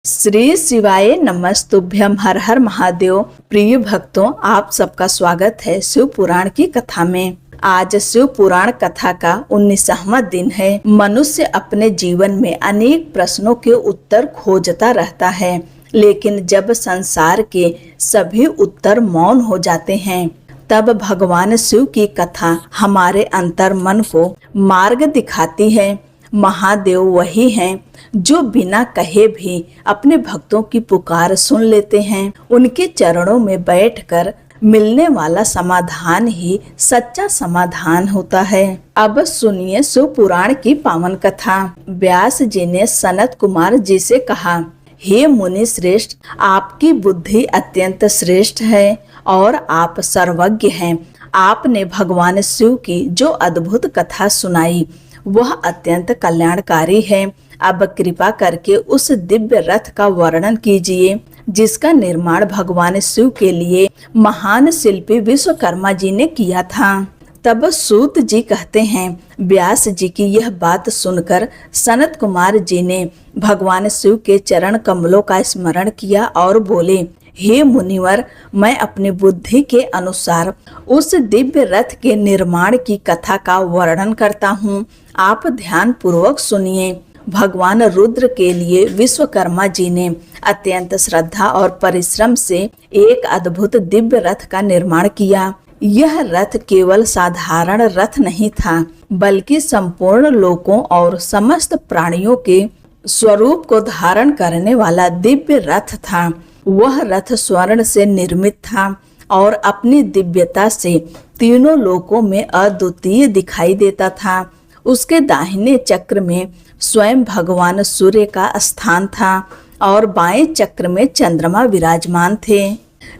श्री शिवाय नमस्तुभ्यम। हर हर महादेव। प्रिय भक्तों, आप सबका स्वागत है शिव पुराण की कथा में। आज शिव पुराण कथा का 19वां दिन है। मनुष्य अपने जीवन में अनेक प्रश्नों के उत्तर खोजता रहता है, लेकिन जब संसार के सभी उत्तर मौन हो जाते हैं, तब भगवान शिव की कथा हमारे अंतर मन को मार्ग दिखाती है। महादेव वही हैं जो बिना कहे भी अपने भक्तों की पुकार सुन लेते हैं। उनके चरणों में बैठकर मिलने वाला समाधान ही सच्चा समाधान होता है। अब सुनिए शिव पुराण की पावन कथा। व्यास जी ने सनत कुमार जी से कहा, हे मुनि श्रेष्ठ, आपकी बुद्धि अत्यंत श्रेष्ठ है और आप सर्वज्ञ हैं। आपने भगवान शिव की जो अद्भुत कथा सुनाई वह अत्यंत कल्याणकारी है। अब कृपा करके उस दिव्य रथ का वर्णन कीजिए जिसका निर्माण भगवान शिव के लिए महान शिल्पी विश्वकर्मा जी ने किया था। तब सूत जी कहते हैं, व्यास जी की यह बात सुनकर सनत कुमार जी ने भगवान शिव के चरण कमलों का स्मरण किया और बोले, हे मुनिवर, मैं अपनी बुद्धि के अनुसार उस दिव्य रथ के निर्माण की कथा का वर्णन करता हूँ। आप ध्यान पूर्वक सुनिए। भगवान रुद्र के लिए विश्वकर्मा जी ने अत्यंत श्रद्धा और परिश्रम से एक अद्भुत दिव्य रथ का निर्माण किया। यह रथ केवल साधारण रथ नहीं था, बल्कि संपूर्ण लोकों और समस्त प्राणियों के स्वरूप को धारण करने वाला दिव्य रथ था। वह रथ स्वर्ण से निर्मित था और अपनी दिव्यता से तीनों लोकों में अद्वितीय दिखाई देता था। उसके दाहिने चक्र में स्वयं भगवान सूर्य का स्थान था और बाएं चक्र में चंद्रमा विराजमान थे।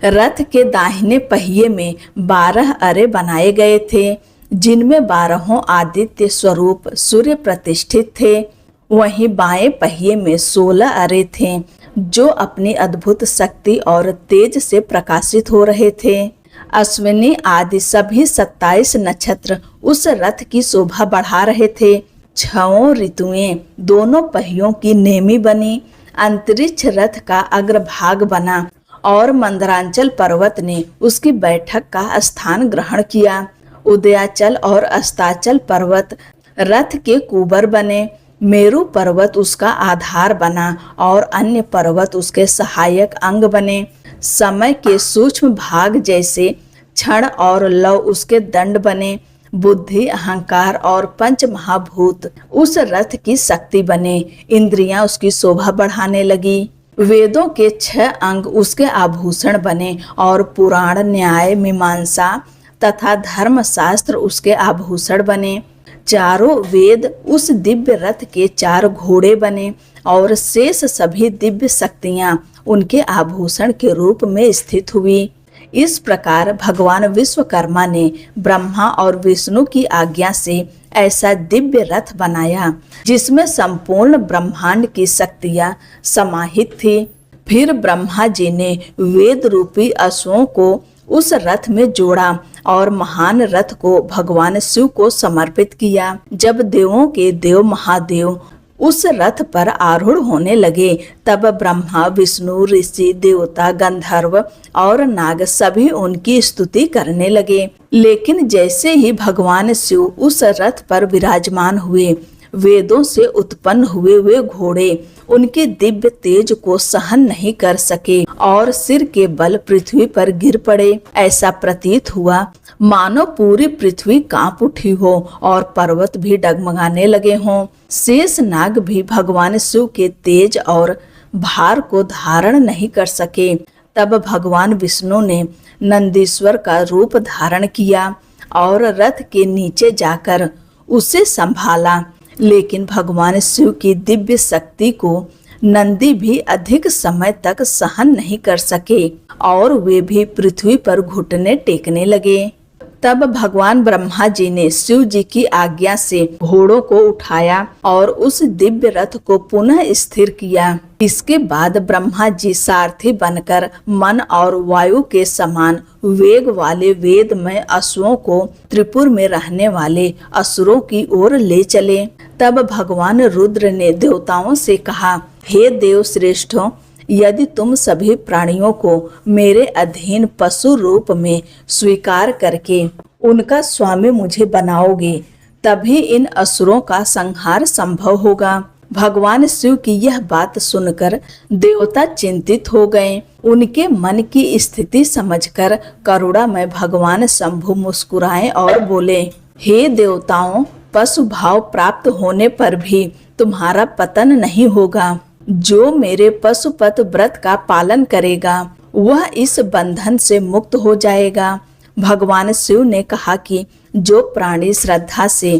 रथ के दाहिने पहिए में 12 अरे बनाए गए थे, जिनमें 12 आदित्य स्वरूप सूर्य प्रतिष्ठित थे। वहीं बाएं पहिए में 16 अरे थे, जो अपनी अद्भुत शक्ति और तेज से प्रकाशित हो रहे थे। अश्विनी आदि सभी 27 नक्षत्र उस रथ की शोभा बढ़ा रहे थे। 6 ऋतुएं दोनों पहियों की नेमी बनी। अंतरिक्ष रथ का अग्रभाग बना और मंदरांचल पर्वत ने उसकी बैठक का स्थान ग्रहण किया। उदयाचल और अस्ताचल पर्वत रथ के कुबर बने। मेरु पर्वत उसका आधार बना और अन्य पर्वत उसके सहायक अंग बने। समय के सूक्ष्म भाग जैसे क्षण और लव उसके दंड बने। बुद्धि, अहंकार और पंच महाभूत उस रथ की शक्ति बने। इंद्रियां उसकी शोभा बढ़ाने लगी। वेदों के 6 अंग उसके आभूषण बने और पुराण, न्याय, मीमांसा तथा धर्मशास्त्र उसके आभूषण बने। चारों वेद उस दिव्य रथ के 4 घोड़े बने और शेष सभी दिव्य शक्तियां उनके आभूषण के रूप में स्थित हुई। इस प्रकार भगवान विश्वकर्मा ने ब्रह्मा और विष्णु की आज्ञा से ऐसा दिव्य रथ बनाया जिसमें संपूर्ण ब्रह्मांड की शक्तियां समाहित थी। फिर ब्रह्मा जी ने वेद रूपी अश्वों को उस रथ में जोड़ा और महान रथ को भगवान शिव को समर्पित किया। जब देवों के देव महादेव उस रथ पर आरूढ़ होने लगे, तब ब्रह्मा, विष्णु, ऋषि, देवता, गंधर्व और नाग सभी उनकी स्तुति करने लगे। लेकिन जैसे ही भगवान शिव उस रथ पर विराजमान हुए, वेदों से उत्पन्न हुए घोड़े उनके दिव्य तेज को सहन नहीं कर सके और सिर के बल पृथ्वी पर गिर पड़े। ऐसा प्रतीत हुआ मानो पूरी पृथ्वी कांप उठी हो और पर्वत भी डगमगाने लगे हों। शेष नाग भी भगवान शिव के तेज और भार को धारण नहीं कर सके। तब भगवान विष्णु ने नंदीश्वर का रूप धारण किया और रथ के नीचे जाकर उसे संभाला। लेकिन भगवान शिव की दिव्य शक्ति को नंदी भी अधिक समय तक सहन नहीं कर सके और वे भी पृथ्वी पर घुटने टेकने लगे। तब भगवान ब्रह्मा जी ने शिव जी की आज्ञा से घोड़ों को उठाया और उस दिव्य रथ को पुनः स्थिर किया। इसके बाद ब्रह्मा जी सारथी बनकर मन और वायु के समान वेग वाले वेदमय अश्वों को त्रिपुर में रहने वाले असुरों की ओर ले चले। तब भगवान रुद्र ने देवताओं से कहा, हे देव श्रेष्ठों, यदि तुम सभी प्राणियों को मेरे अधीन पशु रूप में स्वीकार करके उनका स्वामी मुझे बनाओगे, तभी इन असुरों का संहार संभव होगा। भगवान शिव की यह बात सुनकर देवता चिंतित हो गए। उनके मन की स्थिति समझकर करुणामय भगवान शंभु मुस्कुराए और बोले, हे देवताओं, पशु भाव प्राप्त होने पर भी तुम्हारा पतन नहीं होगा। जो मेरे पशुपत व्रत का पालन करेगा वह इस बंधन से मुक्त हो जाएगा। भगवान शिव ने कहा कि जो प्राणी श्रद्धा से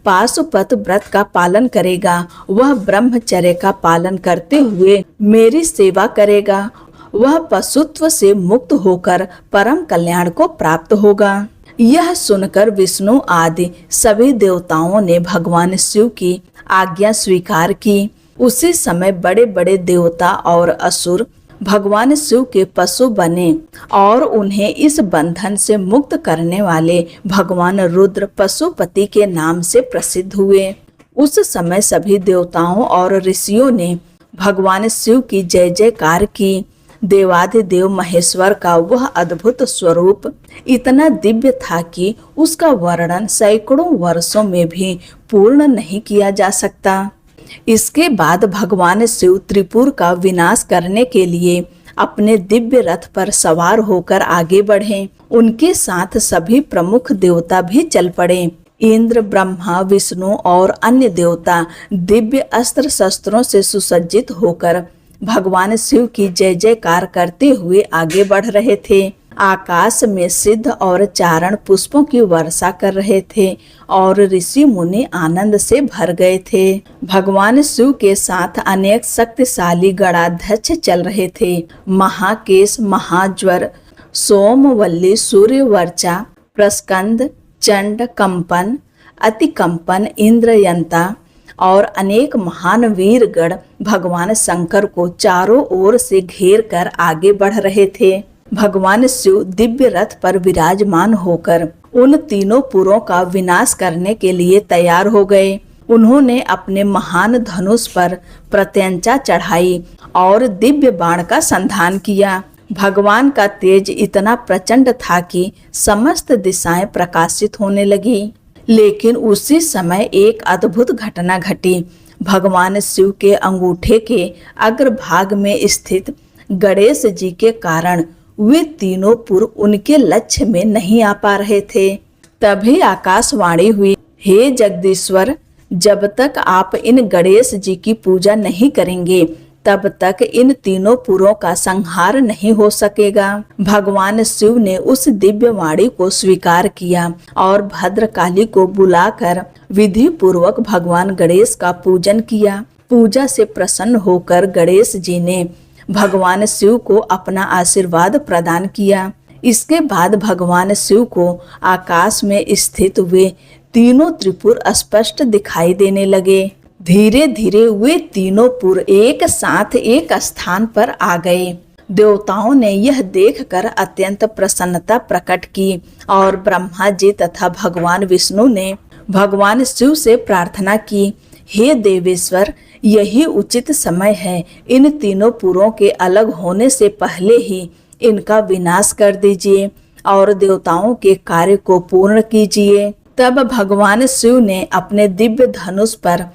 पाशुपत व्रत का पालन करेगा वह ब्रह्मचर्य का पालन करते हुए मेरी सेवा करेगा, वह पशुत्व से मुक्त होकर परम कल्याण को प्राप्त होगा। यह सुनकर विष्णु आदि सभी देवताओं ने भगवान शिव की आज्ञा स्वीकार की। उसी समय बड़े बड़े देवता और असुर भगवान शिव के पशु बने और उन्हें इस बंधन से मुक्त करने वाले भगवान रुद्र पशुपति के नाम से प्रसिद्ध हुए। उस समय सभी देवताओं और ऋषियों ने भगवान शिव की जय जयकार की। देवाधिदेव महेश्वर का वह अद्भुत स्वरूप इतना दिव्य था कि उसका वर्णन सैकड़ों वर्षों में भी पूर्ण नहीं किया जा सकता। इसके बाद भगवान शिव त्रिपुर का विनाश करने के लिए अपने दिव्य रथ पर सवार होकर आगे बढ़े। उनके साथ सभी प्रमुख देवता भी चल पड़े। इंद्र, ब्रह्मा, विष्णु और अन्य देवता दिव्य अस्त्र शस्त्रों से सुसज्जित होकर भगवान शिव की जय जयकार करते हुए आगे बढ़ रहे थे। आकाश में सिद्ध और चारण पुष्पों की वर्षा कर रहे थे और ऋषि मुनि आनंद से भर गए थे। भगवान शिव के साथ अनेक शक्तिशाली गणाध्यक्ष चल रहे थे। महाकेश, महाज्वर, सोमवल्ली, सूर्यवर्चा, प्रस्कंद, चंड, कंपन, अतिकंपन, इंद्रयंता और अनेक महान वीरगण भगवान शंकर को चारों ओर से घेर कर आगे बढ़ रहे थे। भगवान शिव दिव्य रथ पर विराजमान होकर उन तीनों पुरों का विनाश करने के लिए तैयार हो गए। उन्होंने अपने महान धनुष पर प्रत्यंचा चढ़ाई और दिव्य बाण का संधान किया। भगवान का तेज इतना प्रचंड था कि समस्त दिशाएं प्रकाशित होने लगी। लेकिन उसी समय एक अद्भुत घटना घटी। भगवान शिव के अंगूठे के अग्रभाग में स्थित गणेश जी के कारण वे तीनों पुर उनके लक्ष्य में नहीं आ पा रहे थे। तभी आकाशवाणी हुई, हे जगदीश्वर, जब तक आप इन गणेश जी की पूजा नहीं करेंगे तब तक इन तीनों पुरों का संहार नहीं हो सकेगा। भगवान शिव ने उस दिव्य वाणी को स्वीकार किया और भद्रकाली को बुलाकर विधि पूर्वक भगवान गणेश का पूजन किया। पूजा से प्रसन्न होकर गणेश जी ने भगवान शिव को अपना आशीर्वाद प्रदान किया। इसके बाद भगवान शिव को आकाश में स्थित वे तीनों त्रिपुर स्पष्ट दिखाई देने लगे। धीरे धीरे वे तीनों पुर एक साथ एक स्थान पर आ गए। देवताओं ने यह देखकर अत्यंत प्रसन्नता प्रकट की और ब्रह्मा जी तथा भगवान विष्णु ने भगवान शिव से प्रार्थना की, हे देवेश्वर, यही उचित समय है। इन तीनों पुरों के अलग होने से पहले ही इनका विनाश कर दीजिए और देवताओं के कार्य को पूर्ण कीजिए। तब भगवान शिव ने अपने दिव्य धनुष पर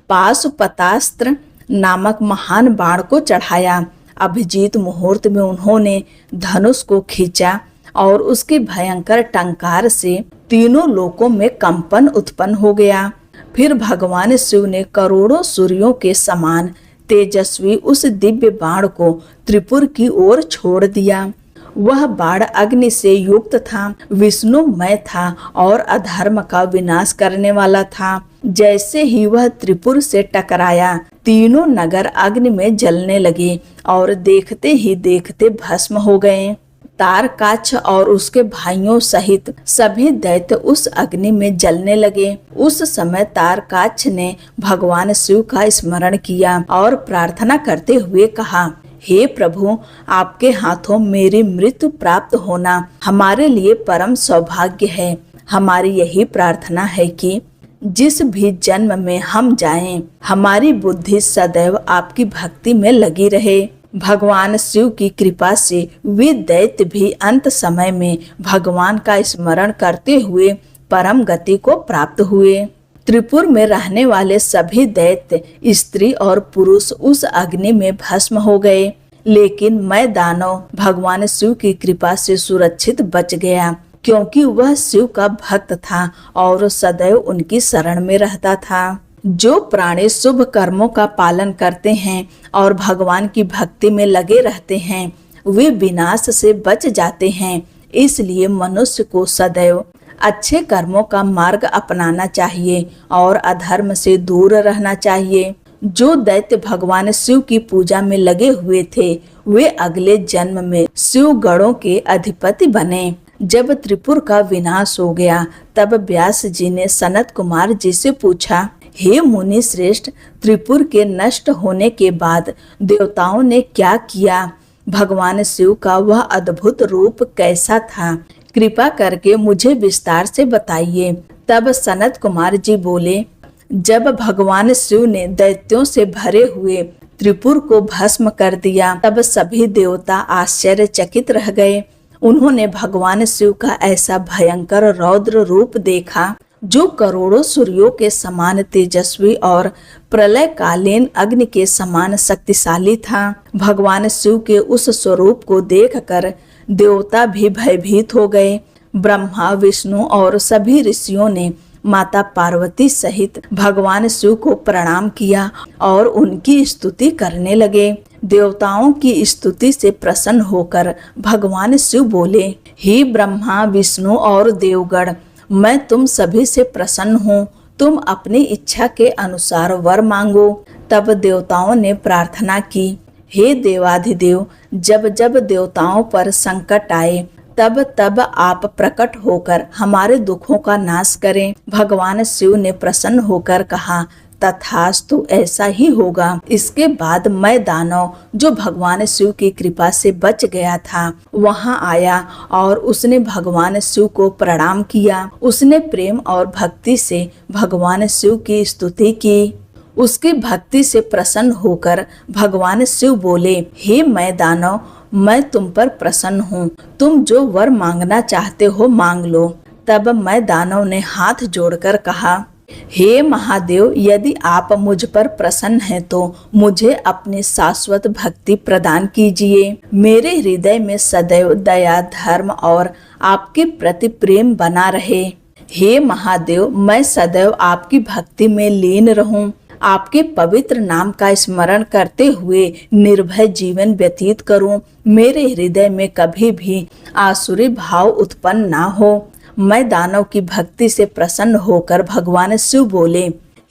पाशुपतास्त्र नामक महान बाण को चढ़ाया। अभिजीत मुहूर्त में उन्होंने धनुष को खींचा और उसके भयंकर टंकार से तीनों लोकों में कंपन उत्पन्न हो गया। फिर भगवान शिव ने करोड़ों सूर्यों के समान तेजस्वी उस दिव्य बाण को त्रिपुर की ओर छोड़ दिया। वह बाण अग्नि से युक्त था, विष्णुमय था और अधर्म का विनाश करने वाला था। जैसे ही वह त्रिपुर से टकराया, तीनों नगर अग्नि में जलने लगे और देखते ही देखते भस्म हो गए। तारकाक्ष और उसके भाइयों सहित सभी दैत्य उस अग्नि में जलने लगे। उस समय तारकाक्ष ने भगवान शिव का स्मरण किया और प्रार्थना करते हुए कहा, हे प्रभु, आपके हाथों मेरी मृत्यु प्राप्त होना हमारे लिए परम सौभाग्य है। हमारी यही प्रार्थना है कि जिस भी जन्म में हम जाएं, हमारी बुद्धि सदैव आपकी भक्ति में लगी रहे। भगवान शिव की कृपा से वे दैत्य भी अंत समय में भगवान का स्मरण करते हुए परम गति को प्राप्त हुए। त्रिपुर में रहने वाले सभी दैत्य स्त्री और पुरुष उस अग्नि में भस्म हो गए, लेकिन मैं दानव भगवान शिव की कृपा से सुरक्षित बच गया, क्योंकि वह शिव का भक्त था और सदैव उनकी शरण में रहता था। जो प्राणी शुभ कर्मों का पालन करते हैं और भगवान की भक्ति में लगे रहते हैं, वे विनाश से बच जाते हैं। इसलिए मनुष्य को सदैव अच्छे कर्मों का मार्ग अपनाना चाहिए और अधर्म से दूर रहना चाहिए। जो दैत्य भगवान शिव की पूजा में लगे हुए थे, वे अगले जन्म में शिव गणों के अधिपति बने। जब त्रिपुर का विनाश हो गया, तब व्यास जी ने सनत कुमार जी से पूछा, हे मुनि श्रेष्ठ, त्रिपुर के नष्ट होने के बाद देवताओं ने क्या किया? भगवान शिव का वह अद्भुत रूप कैसा था? कृपा करके मुझे विस्तार से बताइए। तब सनत कुमार जी बोले, जब भगवान शिव ने दैत्यों से भरे हुए त्रिपुर को भस्म कर दिया, तब सभी देवता आश्चर्यचकित रह गए। उन्होंने भगवान शिव का ऐसा भयंकर रौद्र रूप देखा, जो करोड़ों सूर्यों के समान तेजस्वी और प्रलयकालीन अग्नि के समान शक्तिशाली था। भगवान शिव के उस स्वरूप को देखकर देवता भी भयभीत हो गए। ब्रह्मा, विष्णु और सभी ऋषियों ने माता पार्वती सहित भगवान शिव को प्रणाम किया और उनकी स्तुति करने लगे। देवताओं की स्तुति से प्रसन्न होकर भगवान शिव बोले, हे ब्रह्मा, विष्णु और देवगण, मैं तुम सभी से प्रसन्न हूँ। तुम अपनी इच्छा के अनुसार वर मांगो। तब देवताओं ने प्रार्थना की, हे देवाधिदेव, जब जब देवताओं पर संकट आए, तब तब आप प्रकट होकर हमारे दुखों का नाश करें। भगवान शिव ने प्रसन्न होकर कहा, तथास्तु, ऐसा ही होगा। इसके बाद मैं दानव, जो भगवान शिव की कृपा से बच गया था, वहां आया और उसने भगवान शिव को प्रणाम किया। उसने प्रेम और भक्ति से भगवान शिव की स्तुति की। उसकी भक्ति से प्रसन्न होकर भगवान शिव बोले, हे मैं दानव, मैं तुम पर प्रसन्न हूँ। तुम जो वर मांगना चाहते हो मांग लो। तब मैं दानव ने हाथ जोड़कर कहा, हे महादेव, यदि आप मुझ पर प्रसन्न हैं तो मुझे अपनी शाश्वत भक्ति प्रदान कीजिए। मेरे हृदय में सदैव दया, धर्म और आपके प्रति प्रेम बना रहे। हे महादेव, मैं सदैव आपकी भक्ति में लीन रहूं। आपके पवित्र नाम का स्मरण करते हुए निर्भय जीवन व्यतीत करूं। मेरे हृदय में कभी भी आसुरी भाव उत्पन्न ना हो। मैं दानव की भक्ति से प्रसन्न होकर भगवान शिव बोले,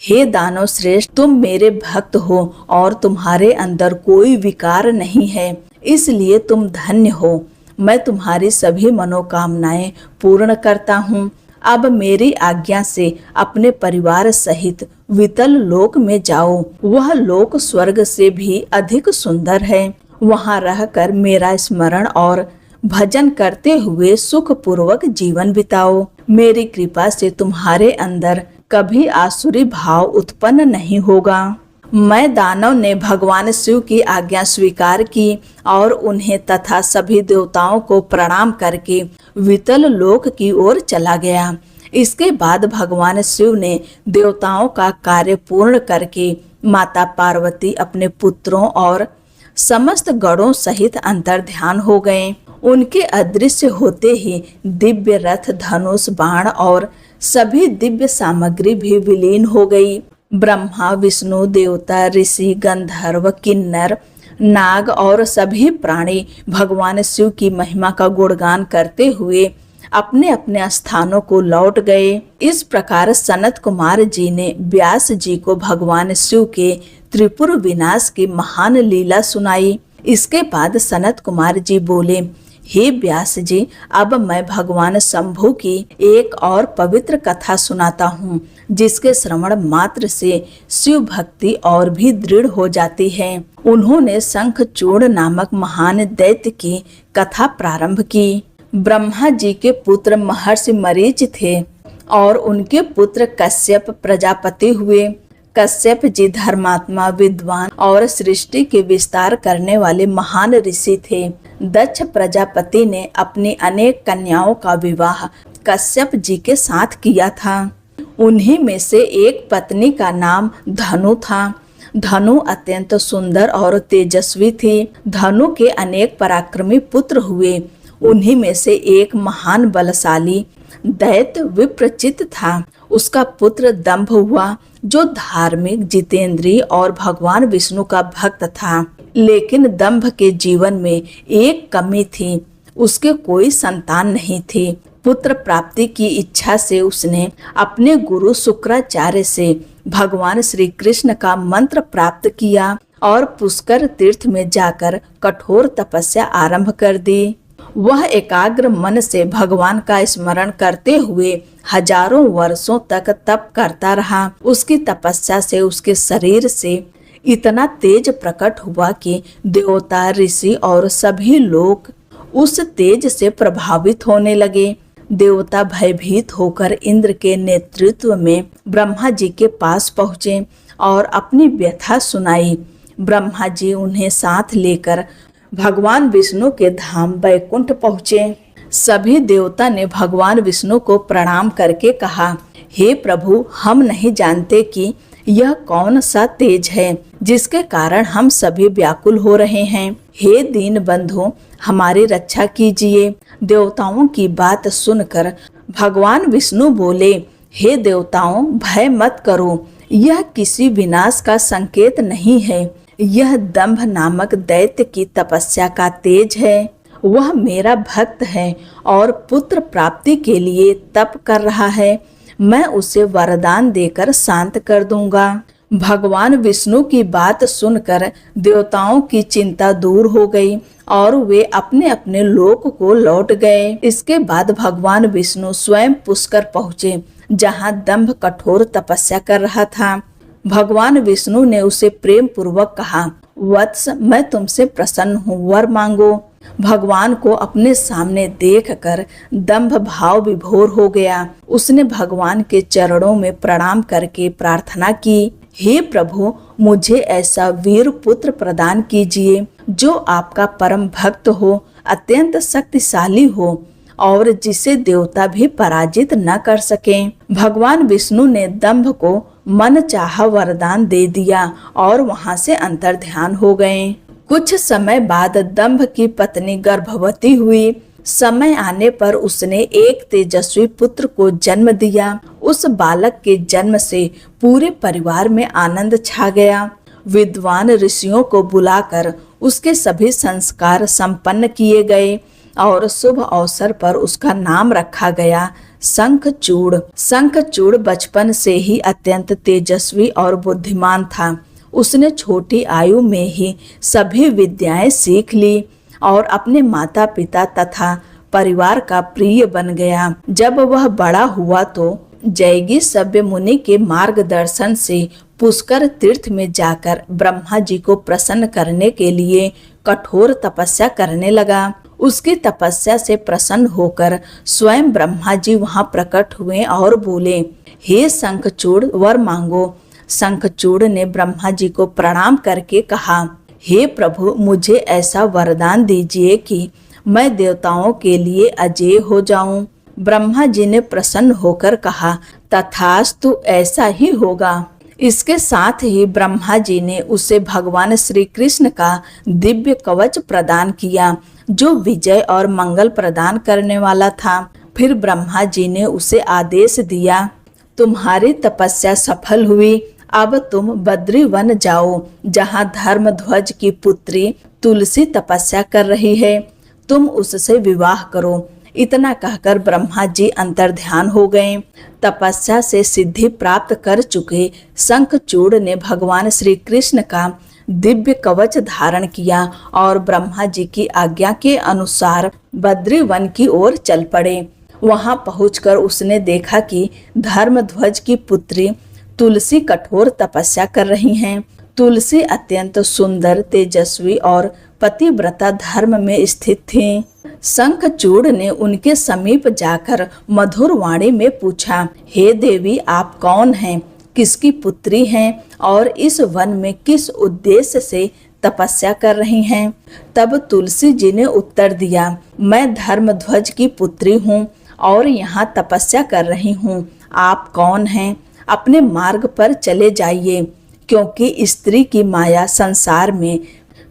हे दानव श्रेष्ठ, तुम मेरे भक्त हो और तुम्हारे अंदर कोई विकार नहीं है, इसलिए तुम धन्य हो। मैं तुम्हारी सभी मनोकामनाएं पूर्ण करता हूँ। अब मेरी आज्ञा से अपने परिवार सहित वितल लोक में जाओ। वह लोक स्वर्ग से भी अधिक सुंदर है। वहां रहकर मेरा स्मरण और भजन करते हुए सुख पूर्वक जीवन बिताओ। मेरी कृपा से तुम्हारे अंदर कभी आसुरी भाव उत्पन्न नहीं होगा। मैं दानव ने भगवान शिव की आज्ञा स्वीकार की और उन्हें तथा सभी देवताओं को प्रणाम करके वितल लोक की ओर चला गया। इसके बाद भगवान शिव ने देवताओं का कार्य पूर्ण करके माता पार्वती अपने पुत्रों और समस्त गणों सहित अंतर्ध्यान हो गए। उनके अदृश्य होते ही दिव्य रथ, धनुष, बाण और सभी दिव्य सामग्री भी विलीन हो गई। ब्रह्मा, विष्णु, देवता, ऋषि, गंधर्व, किन्नर, नाग और सभी प्राणी भगवान शिव की महिमा का गुणगान करते हुए अपने अपने स्थानों को लौट गए। इस प्रकार सनत कुमार जी ने व्यास जी को भगवान शिव के त्रिपुर विनाश की महान लीला सुनाई। इसके बाद सनत कुमार जी बोले, हे व्यास जी, अब मैं भगवान शंभु की एक और पवित्र कथा सुनाता हूँ, जिसके श्रवण मात्र से शिव भक्ति और भी दृढ़ हो जाती है। उन्होंने शंखचूड़ नामक महान दैत्य की कथा प्रारंभ की। ब्रह्मा जी के पुत्र महर्षि मरीच थे और उनके पुत्र कश्यप प्रजापति हुए। कश्यप जी धर्मात्मा, विद्वान और सृष्टि के विस्तार करने वाले महान ऋषि थे। दक्ष प्रजापति ने अपनी अनेक कन्याओं का विवाह कश्यप जी के साथ किया था। उन्हीं में से एक पत्नी का नाम धनु था। धनु अत्यंत सुंदर और तेजस्वी थी। धनु के अनेक पराक्रमी पुत्र हुए। उन्हीं में से एक महान बलशाली दैत्य विप्रचित था। उसका पुत्र दंभ हुआ, जो धार्मिक, जितेंद्रिय और भगवान विष्णु का भक्त था। लेकिन दंभ के जीवन में एक कमी थी, उसके कोई संतान नहीं थी। पुत्र प्राप्ति की इच्छा से उसने अपने गुरु शुक्राचार्य से भगवान श्री कृष्ण का मंत्र प्राप्त किया और पुष्कर तीर्थ में जाकर कठोर तपस्या आरंभ कर दी। वह एकाग्र मन से भगवान का स्मरण करते हुए हजारों वर्षों तक तप करता रहा। उसकी तपस्या से उसके शरीर से इतना तेज प्रकट हुआ कि देवता, ऋषि और सभी लोग उस तेज से प्रभावित होने लगे। देवता भयभीत होकर इंद्र के नेतृत्व में ब्रह्मा जी के पास पहुँचे और अपनी व्यथा सुनाई। ब्रह्मा जी उन्हें साथ लेकर भगवान विष्णु के धाम बैकुंठ पहुँचे। सभी देवता ने भगवान विष्णु को प्रणाम करके कहा, हे प्रभु, हम नहीं जानते कि यह कौन सा तेज है जिसके कारण हम सभी व्याकुल हो रहे हैं। हे दीन बंधु, हमारी रक्षा कीजिए। देवताओं की बात सुनकर भगवान विष्णु बोले, हे देवताओं, भय मत करो। यह किसी विनाश का संकेत नहीं है। यह दंभ नामक दैत्य की तपस्या का तेज है। वह मेरा भक्त है और पुत्र प्राप्ति के लिए तप कर रहा है। मैं उसे वरदान देकर शांत कर दूंगा। भगवान विष्णु की बात सुनकर देवताओं की चिंता दूर हो गई और वे अपने अपने लोक को लौट गए। इसके बाद भगवान विष्णु स्वयं पुष्कर पहुँचे, जहाँ दंभ कठोर तपस्या कर रहा था। भगवान विष्णु ने उसे प्रेम पूर्वक कहा, वत्स, मैं तुमसे प्रसन्न हूँ, वर मांगो। भगवान को अपने सामने देखकर दंभ भाव विभोर हो गया। उसने भगवान के चरणों में प्रणाम करके प्रार्थना की, हे प्रभु, मुझे ऐसा वीर पुत्र प्रदान कीजिए जो आपका परम भक्त हो, अत्यंत शक्तिशाली हो और जिसे देवता भी पराजित न कर सकें। भगवान विष्णु ने दंभ को मन चाहा वरदान दे दिया और वहां से अंतर्ध्यान हो गए। कुछ समय बाद दंभ की पत्नी गर्भवती हुई। समय आने पर उसने एक तेजस्वी पुत्र को जन्म दिया। उस बालक के जन्म से पूरे परिवार में आनंद छा गया। विद्वान ऋषियों को बुलाकर उसके सभी संस्कार संपन्न किए गए और शुभ अवसर पर उसका नाम रखा गया शंखचूड़। शंखचूड़ बचपन से ही अत्यंत तेजस्वी और बुद्धिमान था। उसने छोटी आयु में ही सभी विद्याएं सीख ली और अपने माता पिता तथा परिवार का प्रिय बन गया। जब वह बड़ा हुआ तो जैगी सभ्य मुनि के मार्गदर्शन से पुष्कर तीर्थ में जाकर ब्रह्मा जी को प्रसन्न करने के लिए कठोर तपस्या करने लगा। उसकी तपस्या से प्रसन्न होकर स्वयं ब्रह्मा जी वहां प्रकट हुए और बोले, हे शंखचूड़, वर मांगो। शंखचूड़ ने ब्रह्मा जी को प्रणाम करके कहा, हे प्रभु, मुझे ऐसा वरदान दीजिए कि मैं देवताओं के लिए अजेय हो जाऊं। ब्रह्मा जी ने प्रसन्न होकर कहा, तथास्तु, ऐसा ही होगा। इसके साथ ही ब्रह्मा जी ने उसे भगवान श्री कृष्ण का दिव्य कवच प्रदान किया, जो विजय और मंगल प्रदान करने वाला था। फिर ब्रह्मा जी ने उसे आदेश दिया, तुम्हारी तपस्या सफल हुई। अब तुम बद्री वन जाओ, जहाँ धर्मध्वज की पुत्री तुलसी तपस्या कर रही है। तुम उससे विवाह करो। इतना कहकर ब्रह्मा जी अंतर्ध्यान हो गए। तपस्या से सिद्धि प्राप्त कर चुके शंखचूड़ ने भगवान श्री कृष्ण का दिव्य कवच धारण किया और ब्रह्मा जी की आज्ञा के अनुसार बद्री वन की ओर चल पड़े। वहां पहुंचकर उसने देखा कि धर्मध्वज की पुत्री तुलसी कठोर तपस्या कर रही हैं। तुलसी अत्यंत सुंदर, तेजस्वी और पतिव्रता धर्म में स्थित थी। शंखचूड़ ने उनके समीप जाकर मधुर वाणी में पूछा, हे देवी, आप कौन हैं, किसकी पुत्री हैं और इस वन में किस उद्देश्य से तपस्या कर रही हैं? तब तुलसी जी ने उत्तर दिया, मैं धर्मध्वज की पुत्री हूँ और यहाँ तपस्या कर रही हूँ। आप कौन हैं? अपने मार्ग पर चले जाइए, क्योंकि स्त्री की माया संसार में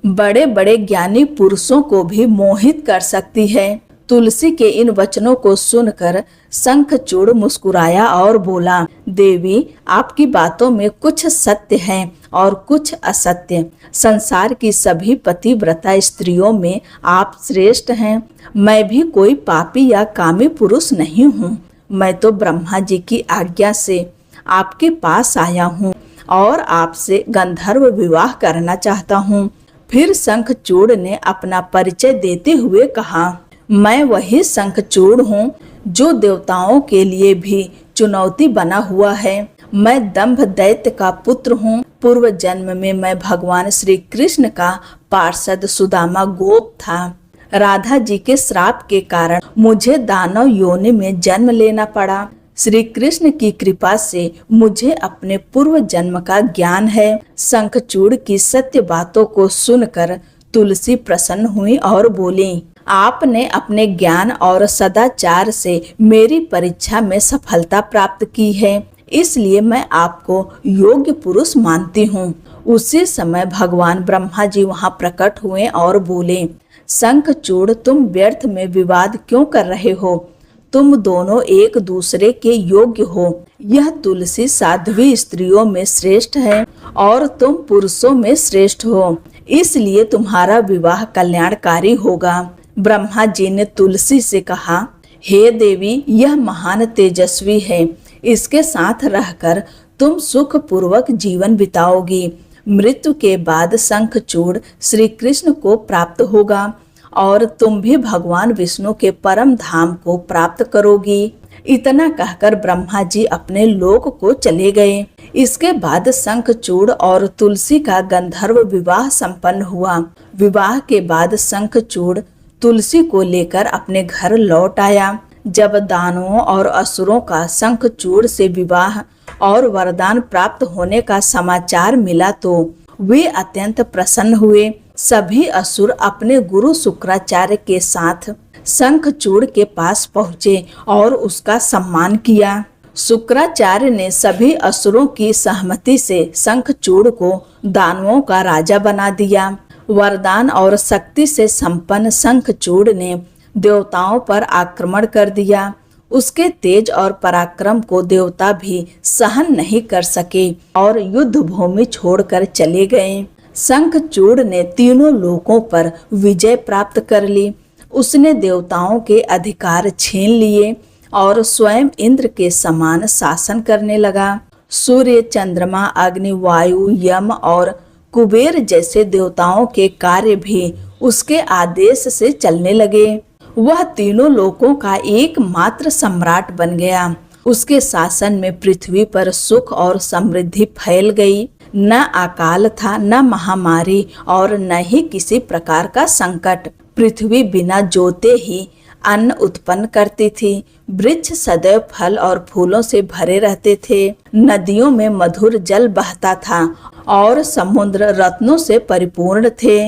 बड़े बड़े ज्ञानी पुरुषों को भी मोहित कर सकती है। तुलसी के इन वचनों को सुनकर शंखचूड़ मुस्कुराया और बोला, देवी, आपकी बातों में कुछ सत्य है और कुछ असत्य। संसार की सभी पतिव्रता स्त्रियों में आप श्रेष्ठ हैं। मैं भी कोई पापी या कामी पुरुष नहीं हूँ। मैं तो ब्रह्मा जी की आज्ञा से आपके पास आया हूँ और आपसे गंधर्व विवाह करना चाहता हूँ। फिर शंखचूड़ ने अपना परिचय देते हुए कहा, मैं वही शंखचूड़ हूँ जो देवताओं के लिए भी चुनौती बना हुआ है। मैं दंभ दैत्य का पुत्र हूँ। पूर्व जन्म में मैं भगवान श्री कृष्ण का पार्षद सुदामा गोप था। राधा जी के श्राप के कारण मुझे दानव योनि में जन्म लेना पड़ा। श्री कृष्ण की कृपा से मुझे अपने पूर्व जन्म का ज्ञान है। शंखचूड़ की सत्य बातों को सुनकर तुलसी प्रसन्न हुई और बोली, आपने अपने ज्ञान और सदाचार से मेरी परीक्षा में सफलता प्राप्त की है, इसलिए मैं आपको योग्य पुरुष मानती हूँ। उसी समय भगवान ब्रह्मा जी वहाँ प्रकट हुए और बोले, शंखचूड़, तुम व्यर्थ में विवाद क्यों कर रहे हो? तुम दोनों एक दूसरे के योग्य हो। यह तुलसी साध्वी स्त्रियों में श्रेष्ठ है और तुम पुरुषों में श्रेष्ठ हो, इसलिए तुम्हारा विवाह कल्याणकारी होगा। ब्रह्मा जी ने तुलसी से कहा, हे देवी, यह महान तेजस्वी है। इसके साथ रहकर तुम सुख पूर्वक जीवन बिताओगी। मृत्यु के बाद शंखचूड़ श्री कृष्ण को प्राप्त होगा और तुम भी भगवान विष्णु के परम धाम को प्राप्त करोगी। इतना कहकर ब्रह्मा जी अपने लोक को चले गए। इसके बाद शंखचूड़ और तुलसी का गंधर्व विवाह संपन्न हुआ। विवाह के बाद शंखचूड़ तुलसी को लेकर अपने घर लौट आया। जब दानवों और असुरों का शंखचूड़ से विवाह और वरदान प्राप्त होने का समाचार मिला तो वे अत्यंत प्रसन्न हुए। सभी असुर अपने गुरु शुक्राचार्य के साथ शंखचूड़ के पास पहुँचे और उसका सम्मान किया। शुक्राचार्य ने सभी असुरों की सहमति से शंखचूड़ को दानवों का राजा बना दिया। वरदान और शक्ति से संपन्न शंखचूड़ ने देवताओं पर आक्रमण कर दिया। उसके तेज और पराक्रम को देवता भी सहन नहीं कर सके और युद्ध भूमि छोड़कर चले गए। शंखचूड़ ने तीनों लोकों पर विजय प्राप्त कर ली। उसने देवताओं के अधिकार छीन लिए और स्वयं इंद्र के समान शासन करने लगा। सूर्य, चंद्रमा, अग्नि, वायु, यम और कुबेर जैसे देवताओं के कार्य भी उसके आदेश से चलने लगे। वह तीनों लोकों का एकमात्र सम्राट बन गया। उसके शासन में पृथ्वी पर सुख और समृद्धि फैल गई। न अकाल था, न महामारी और न ही किसी प्रकार का संकट। पृथ्वी बिना जोते ही अन्न उत्पन्न करती थी। वृक्ष सदैव फल और फूलों से भरे रहते थे। नदियों में मधुर जल बहता था और समुद्र रत्नों से परिपूर्ण थे।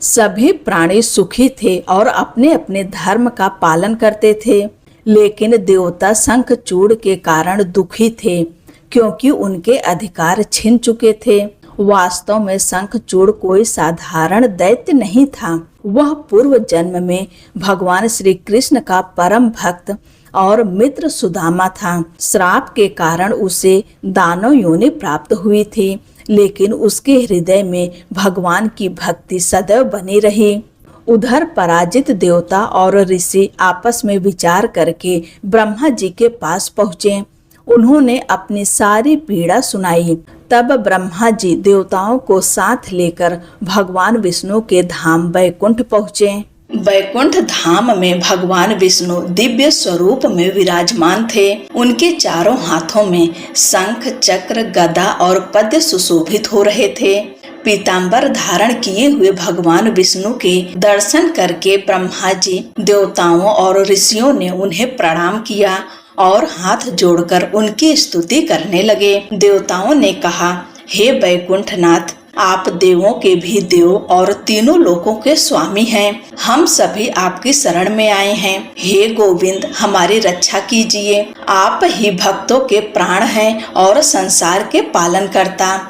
सभी प्राणी सुखी थे और अपने अपने धर्म का पालन करते थे। लेकिन देवता शंखचूड़ के कारण दुखी थे, क्योंकि उनके अधिकार छिन चुके थे। वास्तव में शंखचूड़ कोई साधारण दैत्य नहीं था। वह पूर्व जन्म में भगवान श्री कृष्ण का परम भक्त और मित्र सुदामा था। श्राप के कारण उसे दानव योनि प्राप्त हुई थी, लेकिन उसके हृदय में भगवान की भक्ति सदैव बनी रही। उधर पराजित देवता और ऋषि आपस में विचार करके ब्रह्मा जी के पास पहुँचे। उन्होंने अपनी सारी पीड़ा सुनाई। तब ब्रह्मा जी देवताओं को साथ लेकर भगवान विष्णु के धाम बैकुंठ पहुँचे। बैकुंठ धाम में भगवान विष्णु दिव्य स्वरूप में विराजमान थे। उनके चारों हाथों में शंख, चक्र, गदा और पद्म सुशोभित हो रहे थे। पीताम्बर धारण किए हुए भगवान विष्णु के दर्शन करके ब्रह्मा जी, देवताओं और ऋषियों ने उन्हें प्रणाम किया और हाथ जोड़कर उनकी स्तुति करने लगे। देवताओं ने कहा, हे वैकुंठनाथ, आप देवों के भी देव और तीनों लोकों के स्वामी हैं। हम सभी आपकी शरण में आए हैं। हे गोविंद, हमारी रक्षा कीजिए। आप ही भक्तों के प्राण हैं और संसार के पालन करता।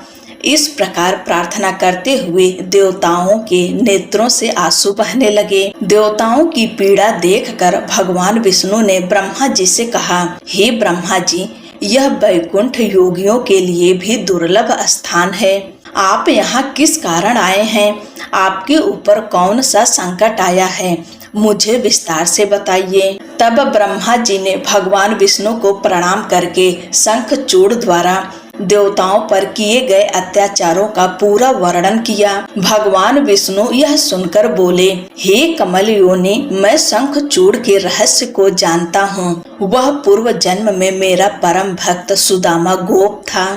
इस प्रकार प्रार्थना करते हुए देवताओं के नेत्रों से आंसू बहने लगे। देवताओं की पीड़ा देखकर भगवान विष्णु ने ब्रह्मा जी से कहा, हे ब्रह्मा जी, यह वैकुंठ योगियों के लिए भी दुर्लभ स्थान है। आप यहाँ किस कारण आए हैं? आपके ऊपर कौन सा संकट आया है? मुझे विस्तार से बताइए। तब ब्रह्मा जी ने भगवान विष्णु को प्रणाम करके शंखचूड़ द्वारा देवताओं पर किए गए अत्याचारों का पूरा वर्णन किया। भगवान विष्णु यह सुनकर बोले, हे कमल योनि, मैं शंखचूड़ के रहस्य को जानता हूँ। वह पूर्व जन्म में मेरा परम भक्त सुदामा गोप था।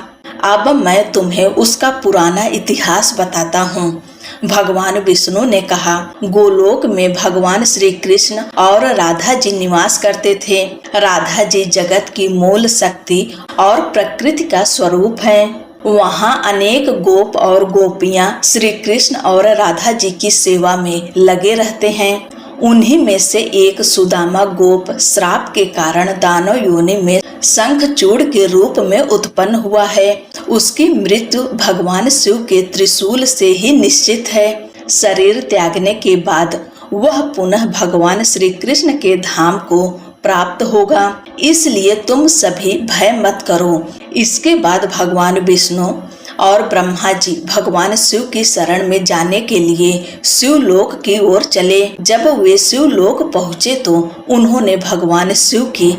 अब मैं तुम्हें उसका पुराना इतिहास बताता हूँ। भगवान विष्णु ने कहा, गोलोक में भगवान श्री कृष्ण और राधा जी निवास करते थे। राधा जी जगत की मूल शक्ति और प्रकृति का स्वरूप हैं। वहाँ अनेक गोप और गोपियाँ श्री कृष्ण और राधा जी की सेवा में लगे रहते हैं। उन्हीं में से एक सुदामा गोप श्राप के कारण दानव योनि में शंखचूड़ के रूप में उत्पन्न हुआ है। उसकी मृत्यु भगवान शिव के त्रिशूल से ही निश्चित है। शरीर त्यागने के बाद वह पुनः भगवान श्री कृष्ण के धाम को प्राप्त होगा। इसलिए तुम सभी भय मत करो। इसके बाद भगवान विष्णु और ब्रह्मा जी भगवान शिव की शरण में जाने के लिए शिवलोक की ओर चले। जब वे शिवलोक पहुँचे तो उन्होंने भगवान शिव की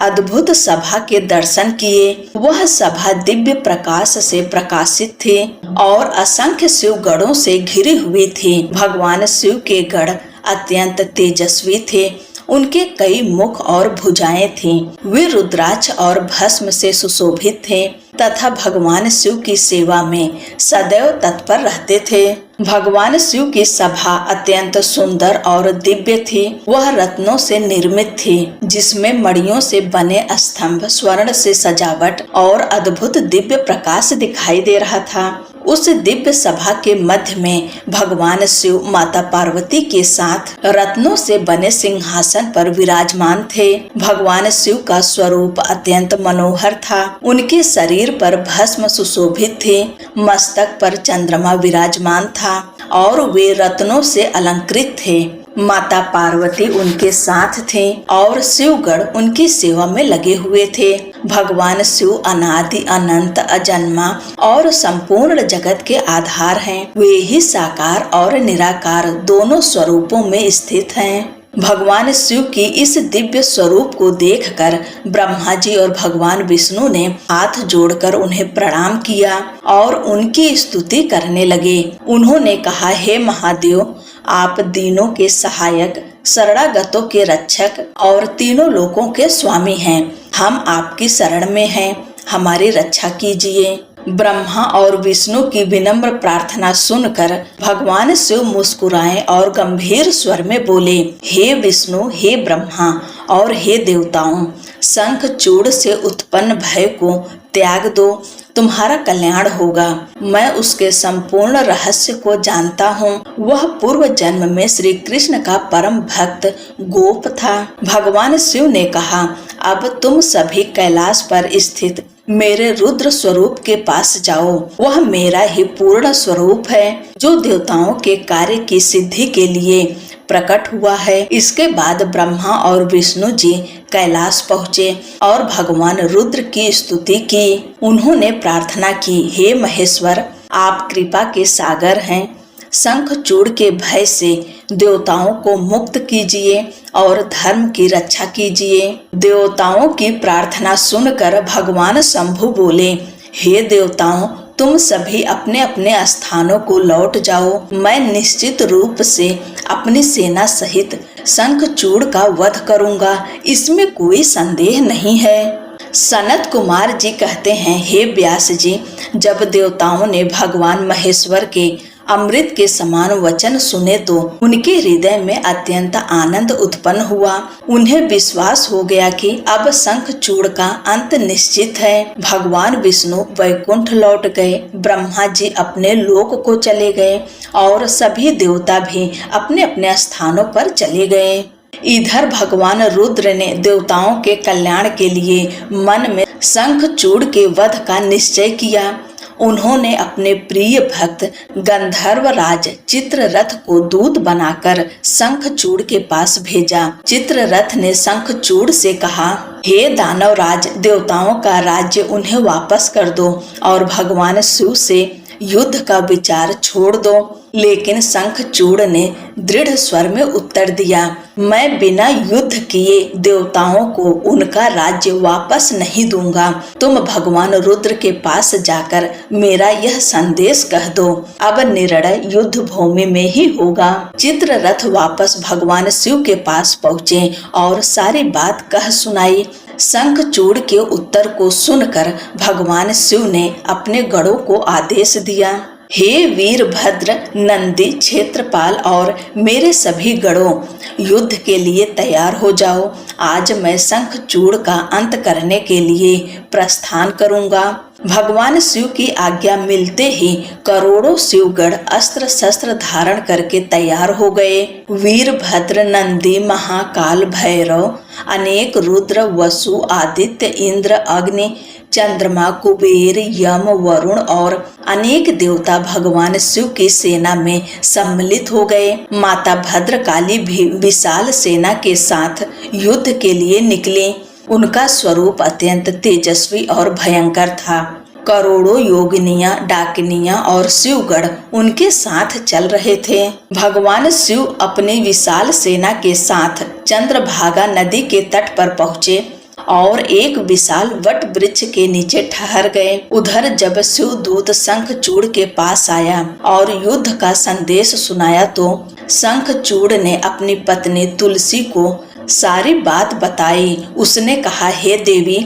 अद्भुत सभा के दर्शन किए। वह सभा दिव्य प्रकाश से प्रकाशित थी और असंख्य शिव गढ़ों से घिरी हुई थी। भगवान शिव के गढ़ अत्यंत तेजस्वी थे। उनके कई मुख और भुजाएं थीं। वे रुद्राक्ष और भस्म से सुशोभित थे तथा भगवान शिव की सेवा में सदैव तत्पर रहते थे। भगवान शिव की सभा अत्यंत सुंदर और दिव्य थी। वह रत्नों से निर्मित थी, जिसमें मणियों से बने स्तंभ, स्वर्ण से सजावट और अद्भुत दिव्य प्रकाश दिखाई दे रहा था। उस दिव्य सभा के मध्य में भगवान शिव माता पार्वती के साथ रत्नों से बने सिंहासन पर विराजमान थे। भगवान शिव का स्वरूप अत्यंत मनोहर था। उनके शरीर पर भस्म सुशोभित थे। मस्तक पर चंद्रमा विराजमान था और वे रत्नों से अलंकृत थे। माता पार्वती उनके साथ थे और शिवगण उनकी सेवा में लगे हुए थे। भगवान शिव अनादि अनंत अजन्मा और संपूर्ण जगत के आधार हैं। वे ही साकार और निराकार दोनों स्वरूपों में स्थित हैं। भगवान शिव की इस दिव्य स्वरूप को देखकर ब्रह्मा जी और भगवान विष्णु ने हाथ जोड़कर उन्हें प्रणाम किया और उनकी स्तुति करने लगे। उन्होंने कहा, हे महादेव, आप दीनों के सहायक, शरणागतों के रक्षक और तीनों लोकों के स्वामी हैं। हम आपकी शरण में हैं, हमारी रक्षा कीजिए। ब्रह्मा और विष्णु की विनम्र प्रार्थना सुनकर भगवान शिव मुस्कुराए और गंभीर स्वर में बोले, हे विष्णु, हे ब्रह्मा और हे देवताओं, शंखचूड़ से उत्पन्न भय को त्याग दो, तुम्हारा कल्याण होगा। मैं उसके संपूर्ण रहस्य को जानता हूँ। वह पूर्व जन्म में श्री कृष्ण का परम भक्त गोप था। भगवान शिव ने कहा, अब तुम सभी कैलाश पर स्थित मेरे रुद्र स्वरूप के पास जाओ। वह मेरा ही पूर्ण स्वरूप है, जो देवताओं के कार्य की सिद्धि के लिए प्रकट हुआ है। इसके बाद ब्रह्मा और विष्णु जी कैलाश पहुँचे और भगवान रुद्र की स्तुति की। उन्होंने प्रार्थना की, हे महेश्वर, आप कृपा के सागर हैं। शंखचूड़ के भय से देवताओं को मुक्त कीजिए और धर्म की रक्षा कीजिए। देवताओं की प्रार्थना सुनकर भगवान शंभु बोले, हे देवताओं, तुम सभी अपने अपने स्थानों को लौट जाओ। मैं निश्चित रूप से अपनी सेना सहित शंखचूड़ का वध करूंगा, इसमें कोई संदेह नहीं है। सनत कुमार जी कहते हैं, हे व्यास जी, जब देवताओं ने भगवान महेश्वर के अमृत के समान वचन सुने तो उनके हृदय में अत्यंत आनंद उत्पन्न हुआ। उन्हें विश्वास हो गया कि अब शंखचूड़ का अंत निश्चित है। भगवान विष्णु वैकुंठ लौट गए, ब्रह्मा जी अपने लोक को चले गए और सभी देवता भी अपने अपने स्थानों पर चले गए। इधर भगवान रुद्र ने देवताओं के कल्याण के लिए मन में शंखचूड़ के वध का निश्चय किया। उन्होंने अपने प्रिय भक्त गंधर्वराज चित्ररथ को दूत बनाकर शंखचूड़ के पास भेजा। चित्ररथ ने शंखचूड़ से कहा, हे दानवराज, देवताओं का राज्य उन्हें वापस कर दो और भगवान शिव से युद्ध का विचार छोड़ दो। लेकिन शंखचूड़ ने दृढ़ स्वर में उत्तर दिया, मैं बिना युद्ध किए देवताओं को उनका राज्य वापस नहीं दूंगा। तुम भगवान रुद्र के पास जाकर मेरा यह संदेश कह दो, अब निर्णय युद्ध भूमि में ही होगा। चित्ररथ वापस भगवान शिव के पास पहुँचे और सारी बात कह सुनाई। शंखचूड़ के उत्तर को सुनकर भगवान शिव ने अपने गणों को आदेश दिया, हे वीरभद्र, नंदी, क्षेत्रपाल और मेरे सभी गणों, युद्ध के लिए तैयार हो जाओ। आज मैं शंखचूड़ का अंत करने के लिए प्रस्थान करूंगा। भगवान शिव की आज्ञा मिलते ही करोड़ों शिवगण अस्त्र शस्त्र धारण करके तैयार हो गए। वीरभद्र, नंदी, महाकाल, भैरव, अनेक रुद्र, वसु, आदित्य, इंद्र, अग्नि, चंद्रमा, कुबेर, यम, वरुण और अनेक देवता भगवान शिव की सेना में सम्मिलित हो गए। माता भद्रकाली भी विशाल सेना के साथ युद्ध के लिए निकली। उनका स्वरूप अत्यंत तेजस्वी और भयंकर था। करोड़ों योगिनियां, डाकिनियां और शिवगण उनके साथ चल रहे थे। भगवान शिव अपनी विशाल सेना के साथ चंद्रभागा नदी के तट पर पहुँचे और एक विशाल वट वृक्ष के नीचे ठहर गए। उधर जब शिवदूत शंखचूड़ के पास आया और युद्ध का संदेश सुनाया तो शंखचूड़ ने अपनी पत्नी तुलसी को सारी बात बताई। उसने कहा, हे देवी,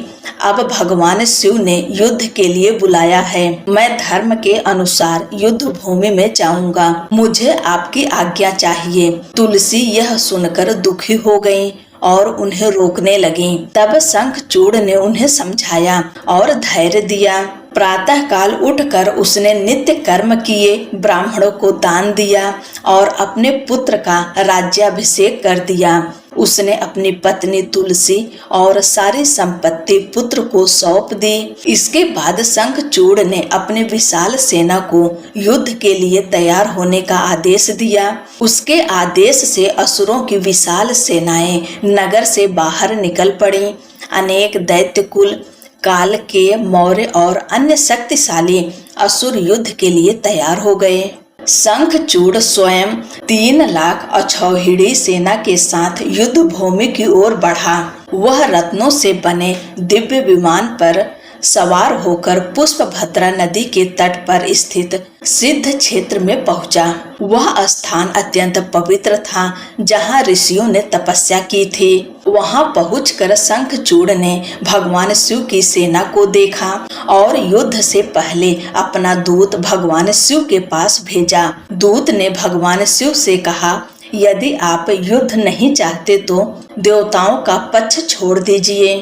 अब भगवान शिव ने युद्ध के लिए बुलाया है। मैं धर्म के अनुसार युद्ध भूमि में जाऊंगा। मुझे आपकी आज्ञा चाहिए। तुलसी यह सुनकर दुखी हो गई और उन्हें रोकने लगी। तब शंखचूड़ ने उन्हें समझाया और धैर्य दिया। प्रातः काल उठकर उसने नित्य कर्म किए, ब्राह्मणों को दान दिया और अपने पुत्र का राज्याभिषेक कर दिया। उसने अपनी पत्नी तुलसी और सारी संपत्ति पुत्र को सौंप दी। इसके बाद शंखचूड़ ने अपने विशाल सेना को युद्ध के लिए तैयार होने का आदेश दिया। उसके आदेश से असुरों की विशाल सेनाएं नगर से बाहर निकल पड़ी। अनेक दैत्य कुल, काल के, मौर्य और अन्य शक्तिशाली असुर युद्ध के लिए तैयार हो गए। शंखचूड़ स्वयं 3 लाख अक्षौहिणी सेना के साथ युद्ध भूमि की ओर बढ़ा। वह रत्नों से बने दिव्य विमान पर सवार होकर पुष्पभद्रा नदी के तट पर स्थित सिद्ध क्षेत्र में पहुंचा। वह स्थान अत्यंत पवित्र था जहां ऋषियों ने तपस्या की थी। वहां पहुंचकर शंखचूड़ ने भगवान शिव की सेना को देखा और युद्ध से पहले अपना दूत भगवान शिव के पास भेजा। दूत ने भगवान शिव से कहा, यदि आप युद्ध नहीं चाहते तो देवताओं का पक्ष छोड़ दीजिए।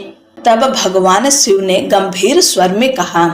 तब भगवान शिव ने गंभीर स्वर में कहा,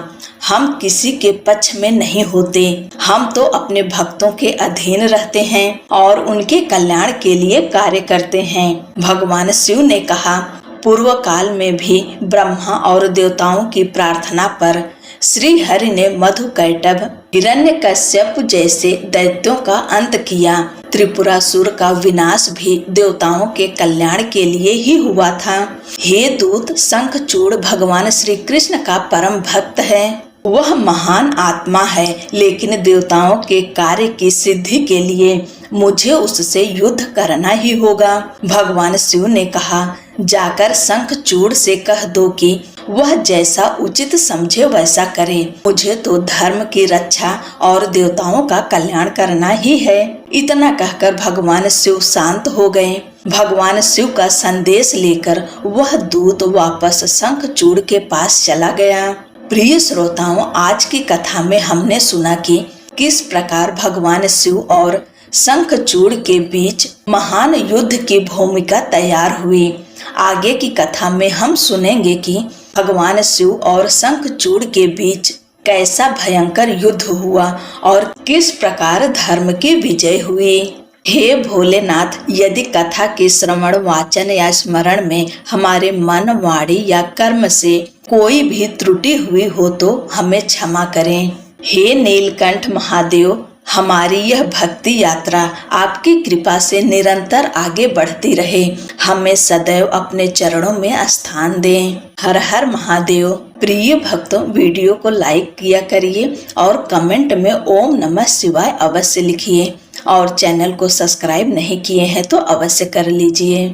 हम किसी के पक्ष में नहीं होते। हम तो अपने भक्तों के अधीन रहते हैं और उनके कल्याण के लिए कार्य करते हैं। भगवान शिव ने कहा, पूर्व काल में भी ब्रह्मा और देवताओं की प्रार्थना पर श्री हरि ने मधुकैटभ, हिरण्यकश्यप जैसे दैत्यों का अंत किया। त्रिपुरासुर का विनाश भी देवताओं के कल्याण के लिए ही हुआ था। हे दूत, शंखचूड़ भगवान श्री कृष्ण का परम भक्त है। वह महान आत्मा है, लेकिन देवताओं के कार्य की सिद्धि के लिए मुझे उससे युद्ध करना ही होगा। भगवान शिव ने कहा, जाकर शंखचूड़ से कह दो कि वह जैसा उचित समझे वैसा करे। मुझे तो धर्म की रक्षा और देवताओं का कल्याण करना ही है। इतना कहकर भगवान शिव शांत हो गए। भगवान शिव का संदेश लेकर वह दूत वापस शंखचूड़ के पास चला गया। प्रिय श्रोताओं, आज की कथा में हमने सुना कि किस प्रकार भगवान शिव और शंखचूड़ के बीच महान युद्ध की भूमिका तैयार हुई। आगे की कथा में हम सुनेंगे कि भगवान शिव और शंखचूड़ के बीच कैसा भयंकर युद्ध हुआ और किस प्रकार धर्म की विजय हुई। हे भोलेनाथ, यदि कथा के श्रवण, वाचन या स्मरण में हमारे मन, वाणी या कर्म से कोई भी त्रुटि हुई हो तो हमें क्षमा करें। हे नीलकंठ महादेव, हमारी यह भक्ति यात्रा आपकी कृपा से निरंतर आगे बढ़ती रहे। हमें सदैव अपने चरणों में स्थान दें। हर हर महादेव। प्रिय भक्तों, वीडियो को लाइक किया करिए और कमेंट में ओम नमः शिवाय अवश्य लिखिए और चैनल को सब्सक्राइब नहीं किए हैं तो अवश्य कर लीजिए।